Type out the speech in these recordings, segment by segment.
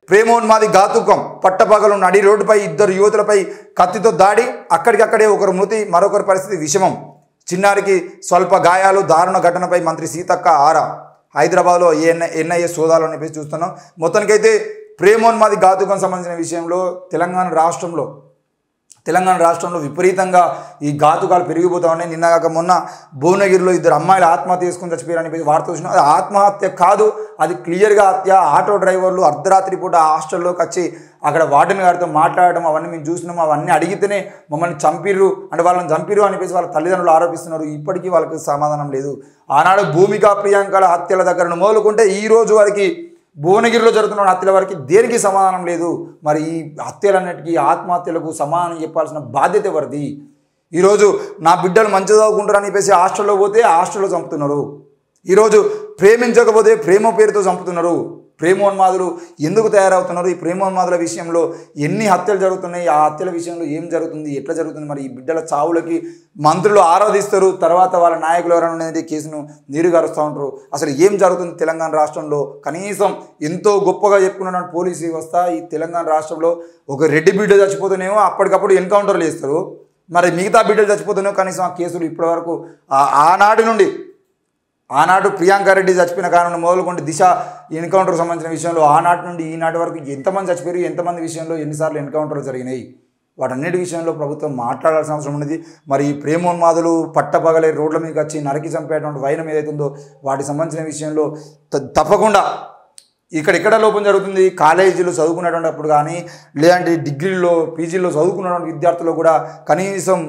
ప్రేమోన్మాది ఘాతుకం పట్టపగలు నడి రోడ్డుపై ఇద్దరు యువతులపై కత్తితో దాడి అక్కడికక్కడే ఒకరు మృతి మరొకరి పరిస్థితి విషమం చిన్నారికి స్వల్ప గాయాలు దారుణ ఘటనపై మంత్రి సీతక్క ఆరా హైదరాబాద్లో ఎన్ఐఏ సోదాలు అని చెప్పి చూస్తున్నాం మొత్తానికైతే ప్రేమోన్మాది ఘాతుకం సంబంధించిన విషయంలో తెలంగాణ రాష్ట్రంలో విపరీతంగా ఈ ఘాతుకాలు పెరిగిపోతా ఉన్నాయి నిన్నగాక మొన్న భువనగిరిలో ఇద్దరు అమ్మాయిలు ఆత్మహత్య చేసుకుని చచ్చిపోయారని చెప్పి వార్త చూసినా అది ఆత్మహత్య కాదు అది క్లియర్గా హత్య ఆటో డ్రైవర్లు అర్ధరాత్రి పూట హాస్టల్లోకి వచ్చి అక్కడ వార్డెన్ గారితో మాట్లాడడం అవన్నీ మేము చూసినాము అవన్నీ అడిగితేనే మమ్మల్ని చంపిర్రు అంటే వాళ్ళని చంపిర్రు అని చెప్పేసి వాళ్ళ తల్లిదండ్రులు ఆరోపిస్తున్నారు ఇప్పటికీ వాళ్ళకి సమాధానం లేదు ఆనాడు భూమిక ప్రియాంకల హత్యల దగ్గర మొదలుకుంటే ఈ రోజు వరకు భువనగిరిలో జరుగుతున్న హత్యల వరకు దేనికి సమాధానం లేదు మరి ఈ హత్యలన్నిటికీ ఆత్మహత్యలకు సమాధానం చెప్పాల్సిన బాధ్యత ఎవరిది ఈరోజు నా బిడ్డలు మంచిగా చదువుకుంటారని చెప్పేసి హాస్టల్లో పోతే హాస్టల్లో చంపుతున్నారు ఈరోజు ప్రేమించకపోతే ప్రేమ పేరుతో చంపుతున్నారు ప్రేమోన్మాదులు ఎందుకు తయారవుతున్నారు ఈ ప్రేమోన్మాదుల విషయంలో ఎన్ని హత్యలు జరుగుతున్నాయి ఆ హత్యల విషయంలో ఏం జరుగుతుంది ఎట్లా జరుగుతుంది మరి ఈ బిడ్డల చావులకి మంత్రులు ఆరాధిస్తారు తర్వాత వాళ్ళ నాయకులు ఎవరైనా కేసును నీరుగారుస్తూ ఉంటారు అసలు ఏం జరుగుతుంది తెలంగాణ రాష్ట్రంలో కనీసం ఎంతో గొప్పగా చెప్పుకున్నటువంటి పోలీసు వ్యవస్థ ఈ తెలంగాణ రాష్ట్రంలో ఒక రెడ్డి బిడ్డ చచ్చిపోతేనేమో అప్పటికప్పుడు ఎన్కౌంటర్లు చేస్తారు మరి మిగతా బిడ్డలు చచ్చిపోతేనేమో కనీసం ఆ కేసులు ఇప్పటివరకు ఆనాడు ప్రియాంక రెడ్డి చచ్చిపోయిన కారణం మొదలుకుంటే దిశ ఎన్కౌంటర్ సంబంధించిన విషయంలో ఆనాటి నుండి ఈనాటి వరకు ఎంతమంది చచ్చిపోయారు ఎంతమంది విషయంలో ఎన్నిసార్లు ఎన్కౌంటర్లు జరిగినాయి వాటన్నిటి విషయంలో ప్రభుత్వం మాట్లాడాల్సిన అవసరం ఉన్నది మరి ఈ ప్రేమోన్మాదులు పట్టపగలే రోడ్ల మీదకి వచ్చి నరికి చంపేటువంటి వైనం ఏదైతుందో వాటికి సంబంధించిన విషయంలో తప్పకుండా ఇక్కడ లోపం జరుగుతుంది కాలేజీలో చదువుకునేటప్పుడు కానీ లేదంటే డిగ్రీలో పీజీలో చదువుకున్నటువంటి విద్యార్థులు కూడా కనీసం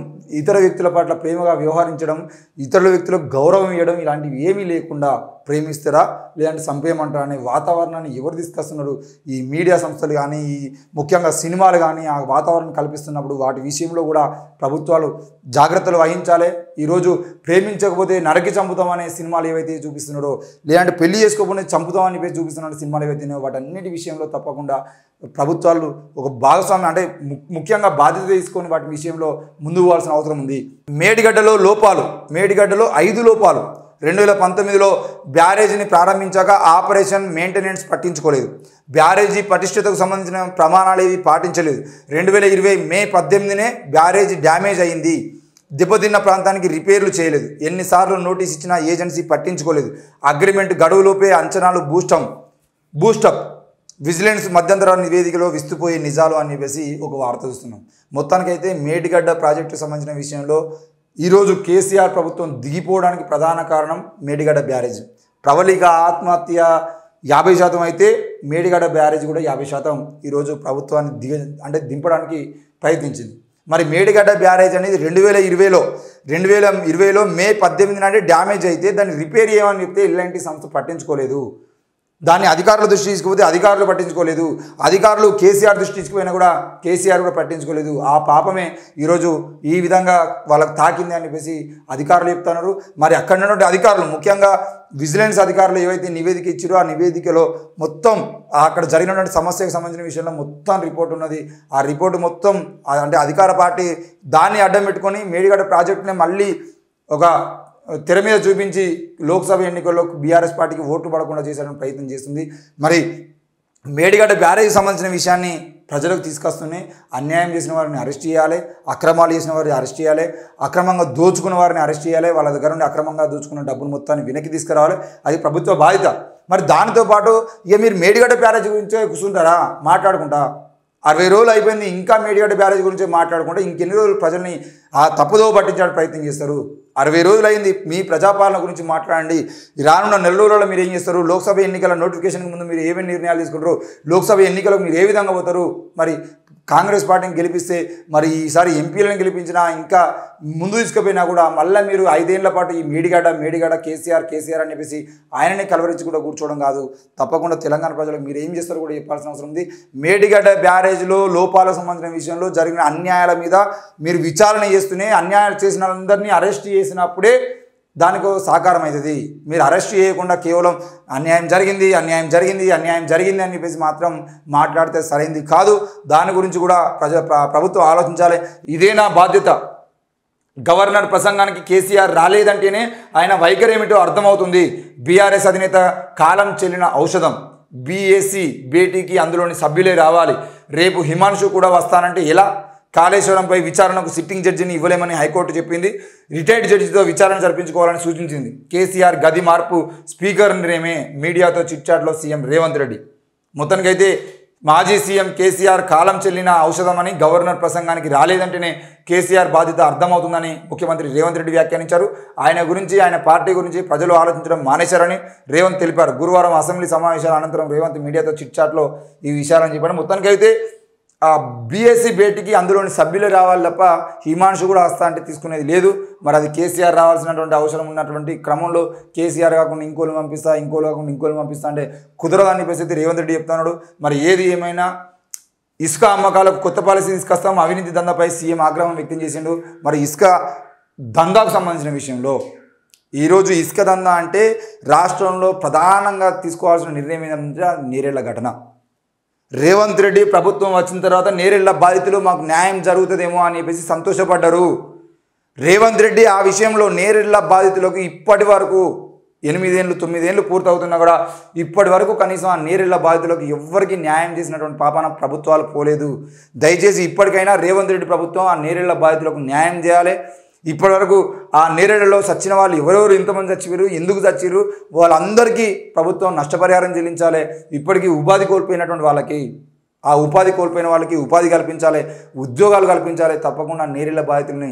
ఇతర వ్యక్తుల పట్ల ప్రేమగా వ్యవహరించడం ఇతరుల వ్యక్తులకు గౌరవం ఇవ్వడం ఇలాంటివి ఏమీ లేకుండా ప్రేమిస్తారా లేదంటే చంపేయమంటారా అనే వాతావరణాన్ని ఎవరు తీసుకొస్తున్నారు ఈ మీడియా సంస్థలు కానీ ఈ ముఖ్యంగా సినిమాలు కానీ ఆ వాతావరణం కల్పిస్తున్నప్పుడు వాటి విషయంలో కూడా ప్రభుత్వాలు జాగ్రత్తలు వహించాలి ఈరోజు ప్రేమించకపోతే నరకి చంపుతాం అనే సినిమాలు ఏవైతే చూపిస్తున్నారో లేదంటే పెళ్లి చేసుకోకపోతే చంపుతామని చెప్పి చూపిస్తున్న సినిమాలు ఏవైతే వాటన్నిటి విషయంలో తప్పకుండా ప్రభుత్వాలు ఒక భాగస్వామ్యం అంటే ముఖ్యంగా బాధ్యత తీసుకొని వాటి విషయంలో ముందుకు పోవాల్సిన అవసరం ఉంది మేడిగడ్డలో 5 లోపాలు 2019లో బ్యారేజీని ప్రారంభించాక ఆపరేషన్ మెయింటెనెన్స్ పట్టించుకోలేదు బ్యారేజీ పటిష్టతకు సంబంధించిన ప్రమాణాలు ఏవి పాటించలేదు 2020 మే 18నే బ్యారేజీ డ్యామేజ్ అయింది దెబ్బతిన్న ప్రాంతానికి రిపేర్లు చేయలేదు ఎన్నిసార్లు నోటీస్ ఇచ్చినా ఏజెన్సీ పట్టించుకోలేదు అగ్రిమెంట్ గడువులోపే అంచనాలు బూస్టప్ విజిలెన్స్ మధ్యంతర నివేదికలో విస్తుపోయే నిజాలు అని చెప్పేసి ఒక వార్త చూస్తున్నాం మొత్తానికైతే మేడిగడ్డ ప్రాజెక్టు సంబంధించిన విషయంలో ఈరోజు కేసీఆర్ ప్రభుత్వం దిగిపోవడానికి ప్రధాన కారణం మేడిగడ్డ బ్యారేజ్ ప్రవళిక ఆత్మహత్య 50% అయితే మేడిగడ్డ బ్యారేజ్ కూడా 50% ఈరోజు ప్రభుత్వాన్ని దింపడానికి ప్రయత్నించింది మరి మేడిగడ్డ బ్యారేజ్ అనేది 2020లో మే 18 నాడే డ్యామేజ్ అయితే దాన్ని రిపేర్ చేయమని చెప్తే ఇలాంటి సంస్థ పట్టించుకోలేదు దాన్ని అధికారుల దృష్టి తీసుకుపోతే అధికారులు పట్టించుకోలేదు అధికారులు కేసీఆర్ దృష్టి తీసుకుపోయినా కూడా కేసీఆర్ కూడా పట్టించుకోలేదు ఆ పాపమే ఈరోజు ఈ విధంగా వాళ్ళకి తాకింది అని చెప్పేసి అధికారులు చెప్తున్నారు మరి అక్కడ ఉన్నటువంటి అధికారులు ముఖ్యంగా విజిలెన్స్ అధికారులు ఏవైతే నివేదిక ఇచ్చారో ఆ నివేదికలో మొత్తం అక్కడ జరిగినటువంటి సమస్యకు సంబంధించిన విషయంలో మొత్తం రిపోర్ట్ ఉన్నది ఆ రిపోర్టు మొత్తం అంటే అధికార పార్టీ దాన్ని అడ్డం పెట్టుకొని మేడిగడ్డ ప్రాజెక్టుని మళ్ళీ ఒక తెర మీద చూపించి లోక్సభ ఎన్నికల్లో బీఆర్ఎస్ పార్టీకి ఓట్లు పడకుండా చేసేటువంటి ప్రయత్నం చేస్తుంది మరి మేడిగడ్డ బ్యారేజ్ సంబంధించిన విషయాన్ని ప్రజలకు తీసుకొస్తున్నాయి అన్యాయం చేసిన వారిని అరెస్ట్ చేయాలి అక్రమాలు చేసిన వారిని అరెస్ట్ చేయాలి అక్రమంగా దోచుకున్న వారిని అరెస్ట్ చేయాలి వాళ్ళ దగ్గర నుండి అక్రమంగా దోచుకున్న డబ్బును మొత్తాన్ని వెనక్కి తీసుకురావాలి అది ప్రభుత్వ బాధ్యత మరి దానితో పాటు ఇక మీరు మేడిగడ్డ బ్యారేజ్ గురించే కూర్చుంటారా మాట్లాడుకుంటా 60 రోజులు అయిపోయింది ఇంకా మేడిగడ్డ బ్యారేజ్ గురించి మాట్లాడుకుంటే ఇంకెన్ని రోజులు ప్రజల్ని ఆ తప్పుదో పట్టించడానికి ప్రయత్నం చేస్తారు 60 రోజులు అయింది మీ ప్రజాపాలన గురించి మాట్లాడండి రానున్న నెల రోజులలో మీరు ఏం చేస్తారు లోక్సభ ఎన్నికల నోటిఫికేషన్కి ముందు మీరు ఏమేమి నిర్ణయాలు తీసుకుంటారు లోక్సభ ఎన్నికలకు మీరు ఏ విధంగా పోతారు మరి కాంగ్రెస్ పార్టీని గెలిపిస్తే మరి ఈసారి ఎంపీలను గెలిపించినా ఇంకా ముందు తీసుకుపోయినా కూడా మళ్ళీ మీరు 5 ఏళ్ల పాటు ఈ మేడిగడ్డ కేసీఆర్ అని చెప్పేసి ఆయననే కలవరించి కూడా కూర్చోవడం కాదు తప్పకుండా తెలంగాణ ప్రజలకు మీరు ఏం చేస్తారో కూడా చెప్పాల్సిన అవసరం ఉంది మేడిగడ్డ బ్యారేజ్లో లోపాలకు సంబంధించిన విషయంలో జరిగిన అన్యాయాల మీద మీరు విచారణ చేస్తూనే అన్యాయాలు చేసిన వాళ్ళందరినీ అరెస్ట్ చేసినప్పుడే దానికి సహకారం అవుతుంది మీరు అరెస్ట్ చేయకుండా కేవలం అన్యాయం జరిగింది అని చెప్పేసి మాత్రం మాట్లాడితే సరైంది కాదు దాని గురించి కూడా ప్రభుత్వం ఆలోచించాలి ఇదే నా బాధ్యత గవర్నర్ ప్రసంగానికి కేసీఆర్ రాలేదంటేనే ఆయన వైఖరి ఏమిటో అర్థమవుతుంది బీఆర్ఎస్ అధినేత కాలం చెల్లిన ఔషధం బీఏసీ భేటీకి అందులోని సభ్యులే రావాలి. రేపు హిమాంశు కూడా వస్తానంటే ఎలా? కాళేశ్వరంపై విచారణకు సిట్టింగ్ జడ్జిని ఇవ్వలేమని హైకోర్టు చెప్పింది. రిటైర్డ్ జడ్జితో విచారణ జరిపించుకోవాలని సూచించింది. కేసీఆర్ గది మార్పు స్పీకర్ నిర్ణయమే మీడియాతో చిట్చాట్లో సీఎం రేవంత్ రెడ్డి. మొత్తానికైతే మాజీ సీఎం కేసీఆర్ కాలం చెల్లిన ఔషధమని గవర్నర్ ప్రసంగానికి రాలేదంటేనే కేసీఆర్ బాధ్యత అర్థమవుతుందని ముఖ్యమంత్రి రేవంత్ రెడ్డి వ్యాఖ్యానించారు. ఆయన గురించి ఆయన పార్టీ గురించి ప్రజలు ఆలోచించడం మానేశారని రేవంత్ తెలిపారు. గురువారం అసెంబ్లీ సమావేశాల అనంతరం రేవంత్ మీడియాతో చిట్చాట్లో ఈ విషయాలను చెప్పారు. మొత్తానికైతే ఆ బీఎస్సీ భేటీకి అందులోని సభ్యులే రావాలి తప్ప హిమాంశు కూడా వస్తా అంటే తీసుకునేది లేదు. మరి అది కేసీఆర్ రావాల్సినటువంటి అవసరం ఉన్నటువంటి క్రమంలో కేసీఆర్ కాకుండా ఇంకోలు పంపిస్తా అంటే కుదరదని చెప్పేసి రేవంత్ రెడ్డి చెప్తున్నాడు. మరి ఏది ఏమైనా ఇసుక అమ్మకాలకు కొత్త పాలసీ తీసుకొస్తాం, అవినీతి దందాపై సీఎం ఆగ్రహం వ్యక్తం చేసిండు. మరి ఇసుక దందాకు సంబంధించిన విషయంలో ఈరోజు ఇసుక దందా అంటే రాష్ట్రంలో ప్రధానంగా తీసుకోవాల్సిన నిర్ణయం ఏంటంటే నేరేళ్ల ఘటన. రేవంత్ రెడ్డి ప్రభుత్వం వచ్చిన తర్వాత నేరేళ్ల బాధితులు మాకు న్యాయం జరుగుతుందేమో అని చెప్పేసి సంతోషపడ్డారు. రేవంత్ రెడ్డి ఆ విషయంలో నేరేళ్ల బాధితులకు ఇప్పటి వరకు 8 ఏళ్ళు 9 ఏళ్ళు పూర్తవుతున్నా కూడా ఇప్పటి వరకు కనీసం ఆ నేరేళ్ల బాధితులకు ఎవ్వరికి న్యాయం చేసినటువంటి పాపాన ప్రభుత్వాలు పోలేదు. దయచేసి ఇప్పటికైనా రేవంత్ రెడ్డి ప్రభుత్వం ఆ నేరేళ్ల బాధితులకు న్యాయం చేయాలి. ఇప్పటి వరకు ఆ నేరేళ్లలో చచ్చిన వాళ్ళు ఎవరెవరు ఎంతమంది చచ్చిపోయారు, ఎందుకు చచ్చిరు, వాళ్ళందరికీ ప్రభుత్వం నష్టపరిహారం చెల్లించాలి. ఇప్పటికీ ఉపాధి కోల్పోయినటువంటి వాళ్ళకి ఆ ఉపాధి కోల్పోయిన వాళ్ళకి ఉపాధి కల్పించాలి, ఉద్యోగాలు కల్పించాలి. తప్పకుండా నేరేళ్ల బాధితుల్ని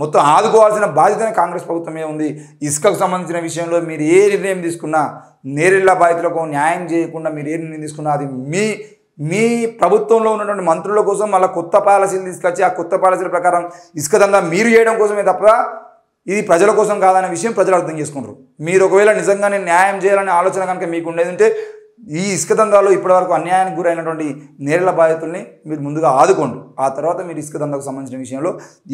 మొత్తం ఆదుకోవాల్సిన బాధ్యత కాంగ్రెస్ ప్రభుత్వమే ఉంది. ఇసుకకు సంబంధించిన విషయంలో మీరు ఏ నిర్ణయం తీసుకున్నా, నేరేళ్ల బాధితులకు న్యాయం చేయకుండా మీరు ఏ నిర్ణయం తీసుకున్నా అది మీ ప్రభుత్వంలో ఉన్నటువంటి మంత్రుల కోసం మళ్ళీ కొత్త పాలసీలు తీసుకొచ్చి ఆ కొత్త పాలసీల ప్రకారం ఇసుక దందా మీరు చేయడం కోసమే తప్ప ఇది ప్రజల కోసం కాదనే విషయం ప్రజలు అర్థం చేసుకుంటారు. మీరు ఒకవేళ నిజంగానే న్యాయం చేయాలనే ఆలోచన కనుక మీకు ఉండేది ఉంటే ఈ ఇసుక దందాలో ఇప్పటివరకు అన్యాయానికి గురైనటువంటి నేరేళ్ల బాధితుల్ని మీరు ముందుగా ఆదుకోండి. ఆ తర్వాత మీరు ఇసుక దందాకు సంబంధించిన విషయంలో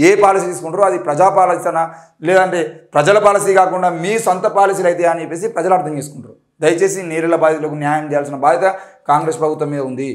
ఏ పాలసీ తీసుకుంటారో అది ప్రజా పాలసీనా లేదంటే ప్రజల పాలసీ కాకుండా మీ సొంత పాలసీలు అయితే అని చెప్పేసి ప్రజలు అర్థం చేసుకుంటారు. దయచేసి నేరేళ్ల బాధితులకు న్యాయం చేయాల్సిన బాధ్యత కాంగ్రెస్ ప్రభుత్వం మీద ఉంది.